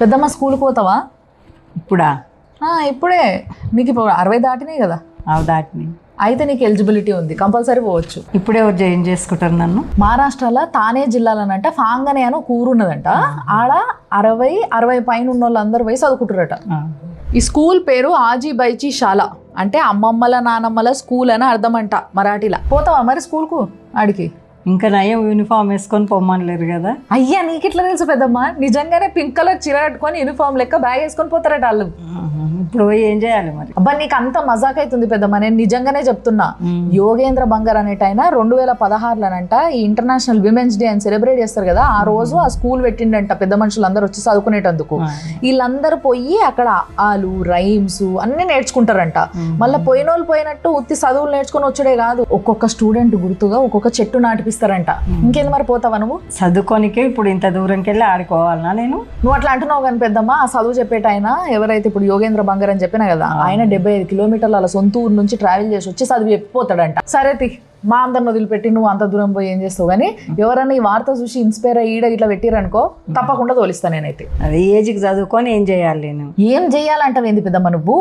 పెద్దమ్మ స్కూల్కి పోతావా? ఇప్పుడా? ఇప్పుడే. నీకు ఇప్పుడు 60 దాటినాయి కదా. అవి దాటిని. అయితే నీకు ఎలిజిబిలిటీ ఉంది, కంపల్సరీ పోవచ్చు. ఇప్పుడే ఎవరు జాయిన్ చేసుకుంటారు నన్ను? మహారాష్ట్రలో తానే జిల్లాలోనంట ఫాంగనే అని ఒక ఊరు ఉన్నదంట. ఆడ 60 పైన ఉన్న వాళ్ళందరూ పోయి చదువుకుంటారట. ఈ స్కూల్ పేరు ఆజీ బైచి శాల, అంటే అమ్మమ్మల నానమ్మల స్కూల్ అని అర్థం అంట మరాఠీలా. పోతావా మరి స్కూల్కు ఆడికి? ఇంకా నయం యూనిఫామ్ వేసుకొని పొమ్మనలేరు కదా. అయ్యా నీకు ఇట్లా తెలుసు పెద్దమ్మ? నిజంగానే పింక్ కలర్ చీర కట్టుకొని యూనిఫామ్ లెక్క బ్యాగ్ వేసుకొని పోతారట వాళ్ళు. ఇప్పుడు పోయి ఏం చేయాలి మరి? అబ్బా నీకు అంత మజాక్ అవుతుంది పెద్దమ్మ, నేను నిజంగానే చెప్తున్నా. యోగేంద్ర బంగర్ అనేటైనా 2016లోనంట ఈ ఇంటర్నేషనల్ విమెన్స్ డే అని సెలబ్రేట్ చేస్తారు కదా, ఆ రోజు ఆ స్కూల్ పెట్టిండంట పెద్ద మనుషులు అందరూ వచ్చి చదువుకునేటందుకు. వీళ్ళందరూ పోయి అక్కడ ఆలు రైమ్స్ అన్ని నేర్చుకుంటారంట. మళ్ళీ పోయిన వాళ్ళు పోయినట్టు ఉత్తి చదువులు నేర్చుకుని వచ్చుడే కాదు, ఒక్కొక్క స్టూడెంట్ గుర్తుగా ఒక్కొక్క చెట్టు నాటిపిస్తారంట. ఇంకేంది మరి పోతావా నువ్వు? చదువుకోనికే ఇప్పుడు ఇంత దూరంకి వెళ్ళి ఆడుకోవాలనా నేను? నువ్వు అట్లా అంటున్నావు కానీ పెద్దమ్మ, ఆ చదువు చెప్పేట ఎవరైతే ఇప్పుడు యోగేంద్ర బంగర్ అని చెప్పినా కదా, ఆయన 75 కిలోమీటర్ల అలా సొంత ఊరు నుంచి ట్రావెల్ చేసి వచ్చి చదివి చెప్పిపోతాడంట. సరే మా అందరిని వదిలిపెట్టి నువ్వు అంత దూరం పోయి ఏం చేస్తావు కానీ, ఎవరైనా ఈ వార్త చూసి ఇన్స్పైర్ అయ్యి ఇట్లా పెట్టిరనుకో తప్పకుండా తోలిస్తాను నేనైతే. అది ఏజ్కి చదువుకొని ఏం చేయాలి నేను? ఏం చేయాలంటావు ఏంది పెద్దమ్మ నువ్వు?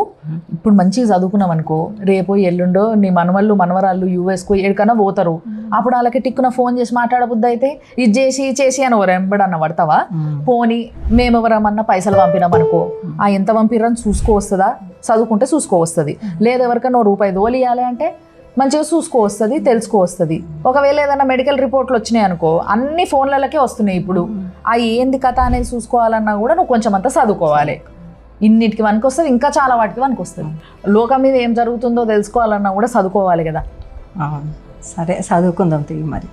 ఇప్పుడు మంచిగా చదువుకున్నావు అనుకో, రేపు ఎల్లుండో నీ మనవళ్ళు మనవరాళ్ళు యూఎస్కో ఎక్కడికన్నా పోతారు. అప్పుడు వాళ్ళకి టిక్కున ఫోన్ చేసి మాట్లాడబుద్ది అయితే ఇది చేసి అని ఎవరెంబడన్న పడతావా? పోనీ మేము ఎవరమన్నా పైసలు పంపినామనుకో, ఆ ఎంత పంపిరని చూసుకోవస్తుందా? చదువుకుంటే చూసుకోవస్తుంది. లేదా ఎవరికైనా రూపాయి తోలియాలి అంటే మంచిగా చూసుకోవస్తుంది, తెలుసుకోవస్తుంది. ఒకవేళ ఏదైనా మెడికల్ రిపోర్ట్లు వచ్చినాయి అనుకో, అన్ని ఫోన్లకే వస్తున్నాయి ఇప్పుడు. ఆ ఏంది కథ అనేది చూసుకోవాలన్నా కూడా నువ్వు కొంచెం అంతా చదువుకోవాలి. ఇన్నిటికి వనికి వస్తుంది, ఇంకా చాలా వాటికి వనికి వస్తుంది. లోకం మీద ఏం జరుగుతుందో తెలుసుకోవాలన్నా కూడా చదువుకోవాలి కదా. సరే చదువుకుందాం మరి.